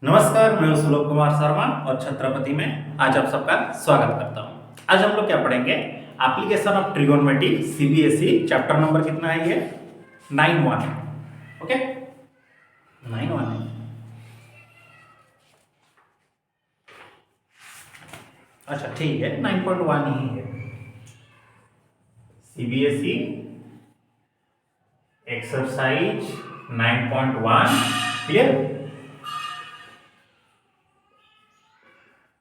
नमस्कार, मैं हूं सुलोक कुमार शर्मा और छत्रपति में आज आप सबका स्वागत करता हूं। आज हम लोग क्या पढ़ेंगे? Application of trigonometry CBSE chapter number कितना है ये? 9.1 है। ओके, 9.1 है। अच्छा ठीक है, 9.1 ही है। CBSE exercise 9.1 clear.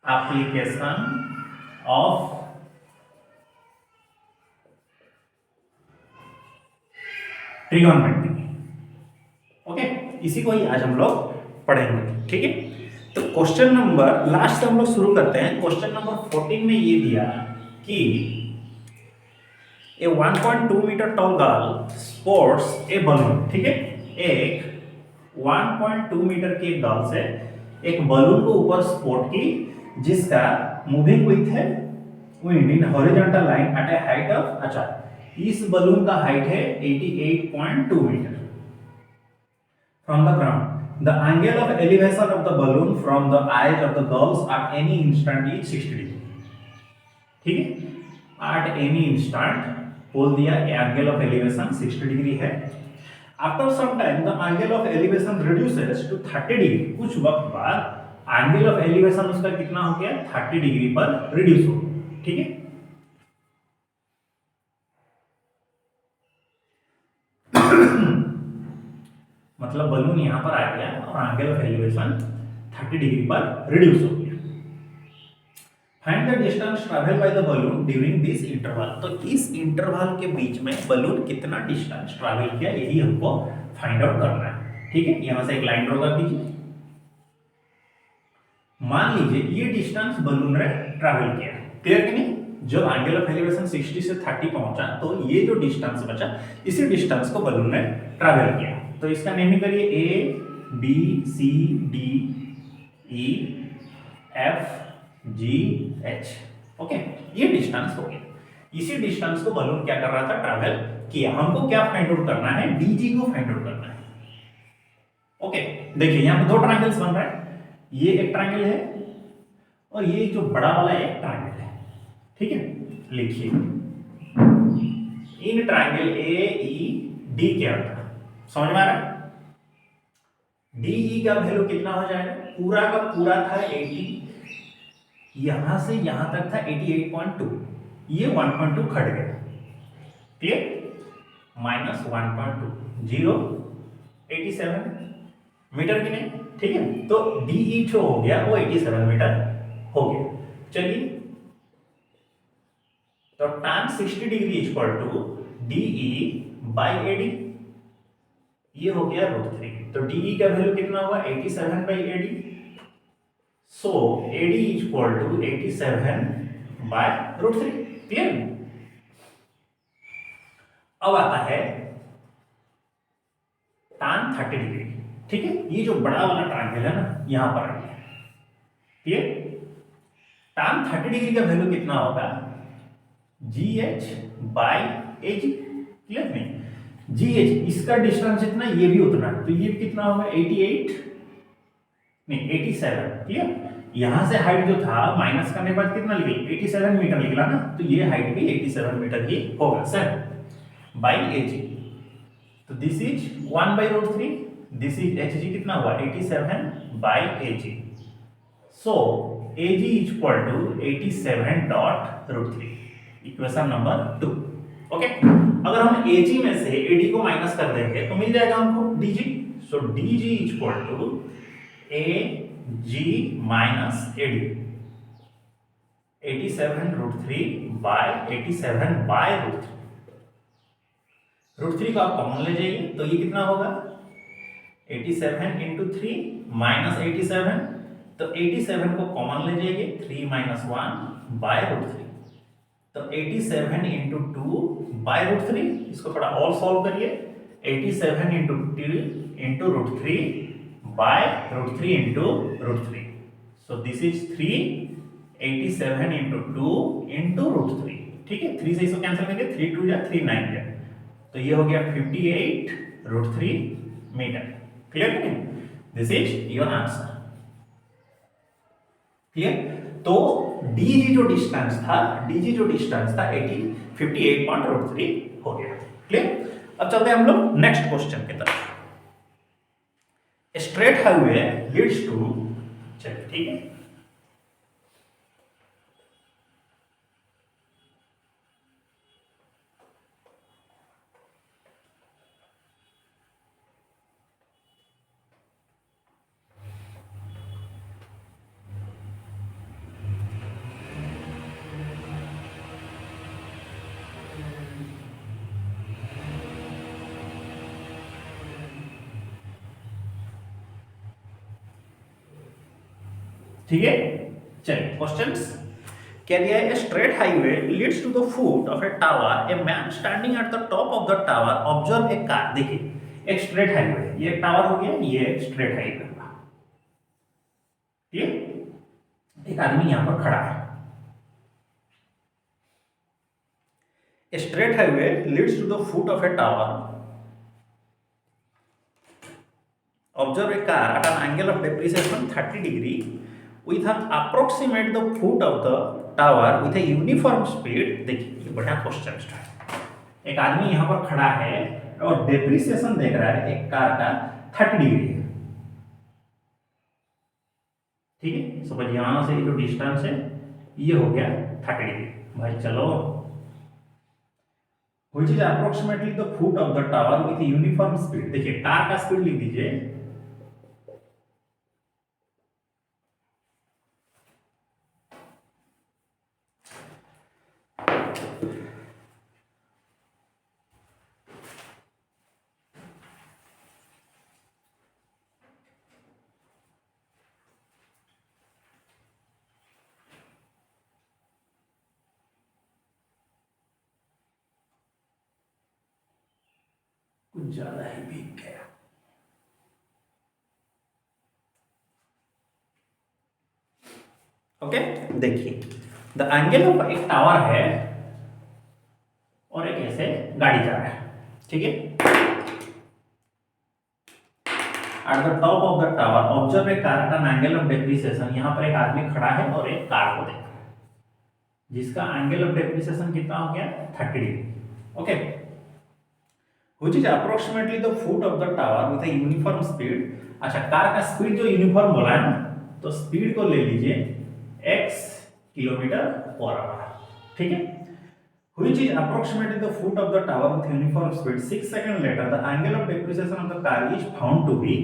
Application of trigonometry. Okay, इसी को ही आज हम लोग पढ़ेंगे। ठीक है, तो क्वेश्चन नंबर लास्ट हम लोग शुरू करते हैं। क्वेश्चन नंबर 14 में ये दिया कि ए 1.2 मीटर टॉल गर्ल स्पोर्ट्स ए बलून। ठीक है, एक 1.2 मीटर की एक गर्ल से एक बलून को ऊपर स्पोर्ट की जिसका मूविंग विथ है wind in horizontal line at a height of, अच्छा इस बलून का हाइट है 88.2 meter from the ground. The angle of elevation of the balloon from the eyes of the girls at any instant is 60 degree. ठीक है, at any instant बोल दिया, angle of elevation 60 degree है। After some time the angle of elevation reduces to 30 degree. कुछ वक्त बाद angle of elevation उसका कितना हो गया? 30 डिग्री पर रिड्यूस हो गया। ठीक है, मतलब बलून यहां पर आ गया और एंगल ऑफ एलिवेशन 30 डिग्री पर रिड्यूस हो गया। Find the distance travel by the balloon during this interval. तो इस इंटरवल के बीच में बलून कितना डिस्टेंस ट्रैवल किया, यही हमको फाइंड आउट करना है। ठीक है, यहां से एक लाइन ड्रॉ कर दीजिए। मान लीजिए ये डिस्टेंस बलून ने ट्रैवल किया, क्लियर कि नहीं? जब एंगल ऑफ एलिवेशन 60 से 30 पहुंचा तो ये जो डिस्टेंस बचा, इसी डिस्टेंस को बलून ने ट्रैवल किया। तो इसका नेम करिए A B C D E F G H. Okay, ये डिस्टेंस हो गया। इसी डिस्टेंस को बलून क्या कर रहा था? ट्रैवल किया। हमको क्या फाइंड आउट करना है? डीजी को फाइंड आउट करना है। ओके, देखिए यहां पे दो ट्रायंगल्स बन रहा है। ये एक ट्रायंगल है और ये जो बड़ा वाला एक ट्रायंगल है। ठीक है, लिखिए इन ट्रायंगल ए ई डी के अंदर, समझ में आ रहा है? डी ई का वैल्यू कितना हो जाएगा? पूरा का पूरा था 80, यहां से यहां तक था 88.2, ये 1.2 घट गया। क्लियर? माइनस 1.2 0 87 मीटर की नहीं। ठीक है, तो डी ई जो हो गया वो 87 मीटर हो गया। चलिए, तो tan 60 degree equal to D E by A D, ये हो गया √3। तो डी ई का वैल्यू कितना हुआ? 87 by A D. So A D equal to 87 by √3। Clear? अब आता है tan 30 डिग्री। ठीक है, ये जो बड़ा वाला ट्रायंगल है ना, यहां पर आ गया। क्लियर? tan 30 डिग्री का वैल्यू कितना होगा? G H by A G. Clear नहीं? जी एच, इसका डिस्टेंस जितना ये भी उतना, तो ये कितना होगा? 88 नहीं 87। क्लियर? यहां से हाइट जो था माइनस करने के बाद कितना निकला? 87 मीटर निकला ना, तो ये हाइट भी 87 मीटर ही होगा सर, बाई ए जी। तो this is 1 by √3, this is H G कितना हुआ? 87 by A G. So A G equal to 87.√3, equation number 2। Okay, अगर हम ए जी में से ए डी को माइनस कर देंगे तो मिल जाएगा हमको D G. So D G equal to A G minus A D, 87√3 by 87 by √3 को आप कॉमन ले जाइए तो ये कितना होगा? 87 इंटू 3 माइनस 87, तो 87 को कॉमन ले जाइए, 3 माइनस 1 बाय √3। तो 87 इंटू 2 बाय √3, इसको थोड़ा और सॉल्व करिए। 87 into 2 into √3 by √3 into √3। So this is 387 into 2 into √3। ठीक है, 3 से इसको कैंसिल करेंगे, 3 2 जा 3 9 जा, तो ये हो गया 58 √3 meter. Clear? This is your answer. Clear? तो डीजी जो डिस्टेंस था, 80 58.3 हो गया। क्लियर? अब चलते हैं हम लोग नेक्स्ट क्वेश्चन की तरफ। स्ट्रेट हाईवे लीड्स टू, चलिए ठीक है, ठीक है। चलिए क्वेश्चंस क्या दिया है? Straight highway leads to the foot of a tower, a man standing at the top of the tower observe a car. देखिए एक स्ट्रेट हाईवे, ये एक टावर हो गया, ये एक स्ट्रेट हाईवे होगा। ठीक, एक आदमी यहां पर खड़ा है। A straight highway leads to the foot of a tower. Observe a car at an angle of depreciation 30 degree with an approximate the foot of the tower with a uniform speed. देखिए ये बड़ा question है। एक आदमी यहाँ पर खड़ा है और डेप्रिसिएशन देख रहा है एक कार का 30 डिग्री है। ठीक है, सपोज यहाँ से जो डिस्टेंस है ये हो गया 30 डिग्री। भाई चलो, which is approximately the foot of the tower with a uniform speed। देखिए कार का स्पीड लिख दीजिए, कुछ ज्यादा ही भीग गया। ओके देखिए, द एंगल ऑफ एक टावर है और एक ऐसे गाड़ी जा रहा है। ठीक है, eight the top of the tower observe a car eight an angle of depreciation. यहां पर एक आदमी खड़ा है और एक कार को देख रहा है जिसका एंगल ऑफ डेप्रिसिएशन कितना हो गया 30 degree. Okay, which is approximately the foot of the tower with a uniform speed। अच्छा कार का स्पीड जो यूनिफॉर्म बोला है ना, तो स्पीड को ले लीजिए x किलोमीटर पर आवर। ठीक है, which is approximately the foot of the tower with uniform speed 6 second later the angle of depreciation of the car is found to be।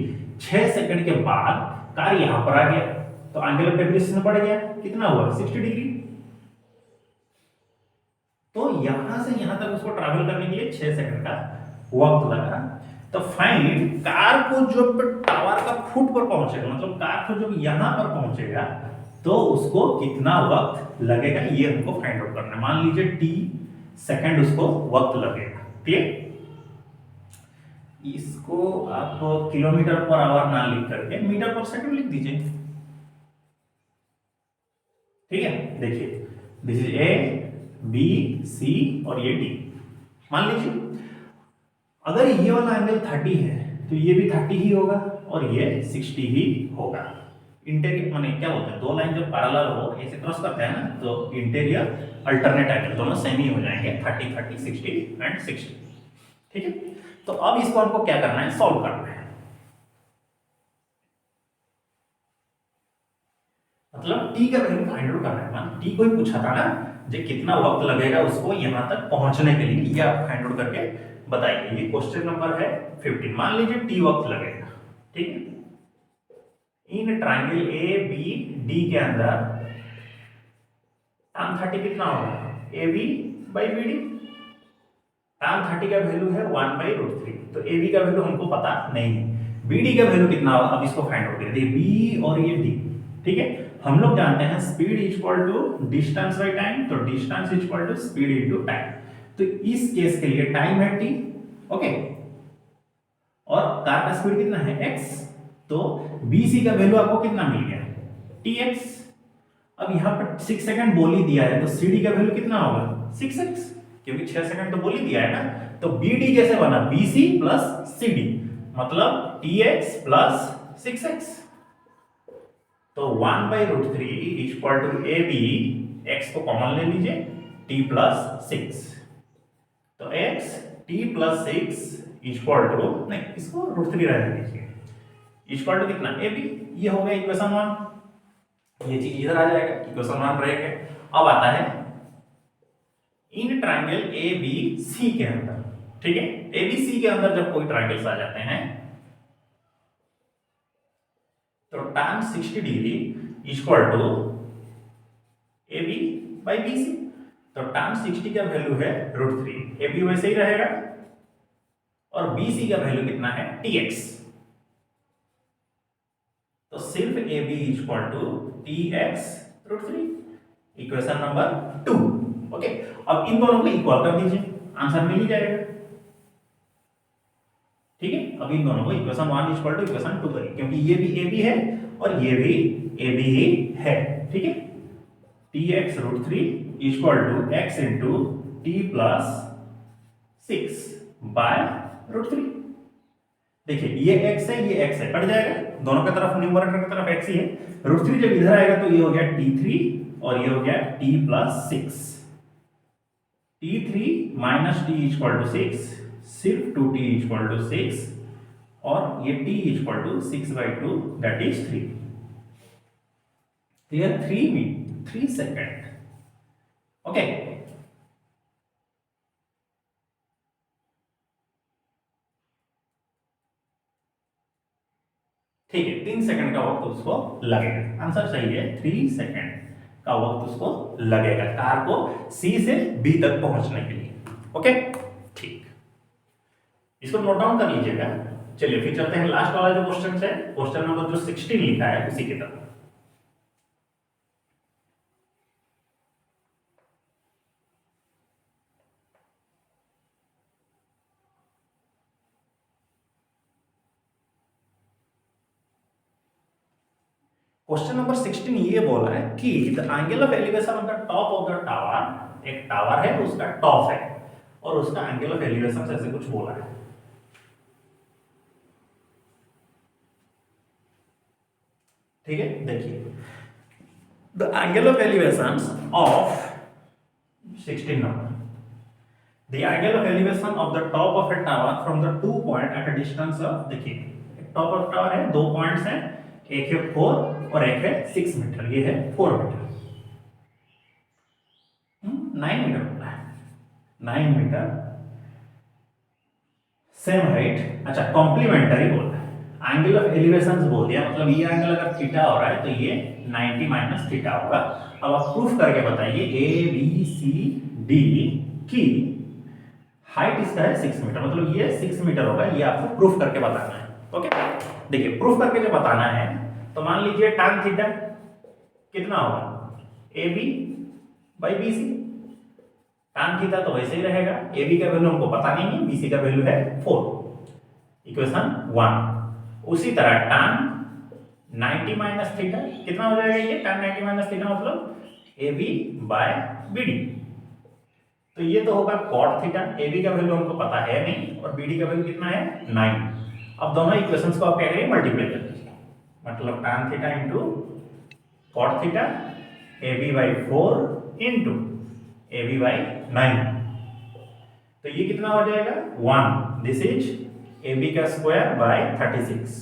6 second के बाद कार यहां पर आ गया तो एंगल ऑफ डेप्रिसिएशन बढ़ गया, कितना हुआ 60 डिग्री। तो यहां से यहां तक उसको ट्रैवल करने के लिए 6 सेकंड का वक्त लगा। तो फाइंड कार को जब टावर का फुट पर पहुंचेगा, मतलब कार को जब यहां पर पहुंचेगा तो उसको कितना वक्त लगेगा, ये हमको फाइंड आउट करना है। मान लीजिए t सेकंड उसको वक्त लगेगा। क्लियर? इसको आप किलोमीटर पर आवर ना लिख करके मीटर पर सेकंड लिख दीजिए। ठीक है, देखिए this is A B C और ये डी। मान लीजिए अगर ये वाला एंगल 30 है तो ये भी 30 ही होगा और ये 60 ही होगा। इंटीरियर माने क्या बोलते हैं, दो लाइन जब पैरेलल हो ऐसे क्रॉस करते हैं ना, तो इंटीरियर अल्टरनेट एंगल दोनों सेम ही हो जाएंगे, 30 30 60 एंड 60। ठीक है, तो अब इसको हमको क्या करना है, सॉल्व करना है। मतलब t का वैल्यू फाइंड आउट करना है। मान t को ही पूछा था ना, जो कितना वक्त लगेगा उसको यहां तक पहुंचने के लिए, ये आप फाइंड आउट करके बताइए। ये क्वेश्चन नंबर है 15। मान लीजिए t वक्त लगेगा। ठीक है, in triangle A B D के अंदर tan 30 कितना होगा, ab by bd। tan 30 का वैल्यू है 1/√3, तो ab का वैल्यू हमको पता नहीं है, bd का वैल्यू कितना होगा, अब इसको फाइंड आउट करिए। b और ये d, ठीक है, हम लोग जानते हैं speed equal to distance by time, तो distance equal to speed into time. तो इस केस के लिए टाइम है t, ओके, और कार का स्पीड कितना है x, तो bc का वैल्यू आपको कितना मिल गया tx। अब यहां पर 6 सेकंड बोल ही दिया है, तो cd का वैल्यू कितना होगा 6x, क्योंकि 6 सेकंड तो बोल ही दिया है ना। तो bd कैसे बना, bc प्लस cd, मतलब tx प्लस 6x। तो 1/√3 equal to A B, X को कॉमन ले लीजिए, t प्लस 6। तो x t plus 6 equal to, नहीं इसको √3 रहने दीजिए, इक्वल टू कितना ए बी। ये हो गया इक्वेशन 1, ये चीज इधर आ जाएगा, इक्वेशन 1 रहेगा। अब आता है इन ट्रायंगल ए बी सी के अंदर, ठीक है, ए बी सी के अंदर जब कोई ट्रायंगल्स आ जाते हैं तो tan 60 degree equal to A B by B C. तो tan 60 का वैल्यू है √3, ए बी वैसे ही रहेगा, और बी सी का वैल्यू कितना है tx। तो सिर्फ A B equal to tx √3, equation number 2। Okay, अब इन दोनों को इक्वल कर दीजिए, आंसर मिल ही जाएगा। ठीक है, अब इन दोनों को इक्वेशन 1 इक्वल टू इक्वेशन 2 करिए, क्योंकि ये भी ए बी है और ये भी ए बी ही है। ठीक है, tx √3 equal to x into t plus 6 by √3। देखिए ये x है, ये x है, कट जाएगा, दोनों की तरफ न्यूमरेटर की तरफ x ही है। √3 जब इधर आएगा तो ये हो गया t3 और ये हो गया t plus 6। t3 minus t equal to 6, सिर्फ 2t इक्वल टू 6, और ये t equal to 6/2 that is 3। Clear? 3 second. Okay, ठीक है, 3 सेकंड का वक्त उसको लगेगा। आंसर सही है, 3 सेकंड का वक्त उसको लगेगा कार को सी से बी तक पहुंचने के लिए। ओके, ठीक, इसको नोट डाउन कर लीजिएगा। चलिए फिर चलते हैं लास्ट वाला जो क्वेश्चन है, क्वेश्चन नंबर जो 16 लिखा है उसी की तरफ। क्वेश्चन नंबर 16 ये बोला है कि the angle of elevation of the top of the tower, एक टावर है उसका टॉप है और उसका एंगल ऑफ एलिवेशन ऐसे कुछ बोला है। ठीक है, देखिए the angle of elevation of 16 number, the angle of elevation of the top of a tower from the 2 point at a distance of, देखिए टॉप ऑफ टावर है, 2 पॉइंट्स हैं, एक है 4 और एक है 6 मीटर, ये है 4 मीटर, 9 मीटर होता है, 9 मीटर सेम हाइट। अच्छा, कॉम्प्लीमेंटरी बोल रहा है, एंगल ऑफ एलिवेशन बोल दिया, मतलब ये एंगल अगर थीटा हो रहा है तो ये 90 माइनस थीटा होगा। अब आप प्रूफ करके बताइए ए बी सी डी की हाइट इसका है 6 मीटर, मतलब ये 6 मीटर होगा, ये आपको प्रूफ करके बताना है। ओके, देखिए प्रूफ करके जो बताना है तो मान लीजिए tan थीटा कितना होगा, A B by B C. tan theta तो वैसे ही रहेगा, ए बी का वैल्यू हमको पता नहीं है, बी सी का वैल्यू है 4, इक्वेशन 1। उसी तरह tan 90 माइनस थीटा कितना हो जाएगा, ये tan 90 माइनस थीटा मतलब A B by B D. तो ये तो होगा cot थीटा, ए बी का वैल्यू हमको पता है नहीं और बी डी का वैल्यू कितना है 9। अब दोनों इक्वेशंस को आप क्या करेंगे, मल्टीप्लाई कर दीजिए, मतलब tan theta into cot theta, A B by 4 into A B by 9। तो ये कितना हो जाएगा 1, दिस इज ए बी का स्क्वायर बाय 36।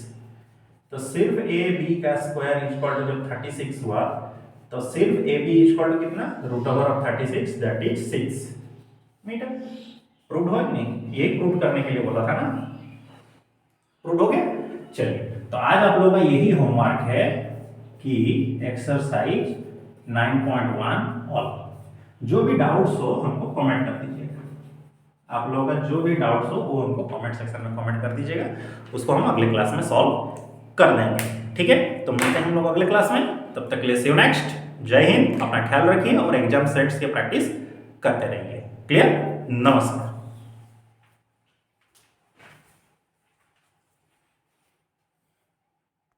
तो सिर्फ ए बी का स्क्वायर इक्वल टू जब 36 हुआ तो सिर्फ ए बी इक्वल टू कितना, √36 दैट इज 6 मीटर। प्रूव हो नहीं, ये प्रूव करने के लिए बोला था ना, प्रूव हो गया। चलिए, तो आज आप लोगों का यही होमवर्क है कि एक्सरसाइज 9.1 ऑल। जो भी डाउट्स हो हमको कमेंट कर दीजिएगा, आप लोगों का जो भी डाउट्स हो वो हमको कमेंट सेक्शन में कमेंट कर दीजिएगा, उसको हम अगले क्लास में सॉल्व कर देंगे। ठीक है, तो मिलते हैं हम लोग अगले क्लास में, तब तक के लिए सी यू नेक्स्ट। जय हिंद, अपना ख्याल रखिए और एग्जाम सेट्स की प्रैक्टिस करते रहिए। क्लियर? नमस्कार।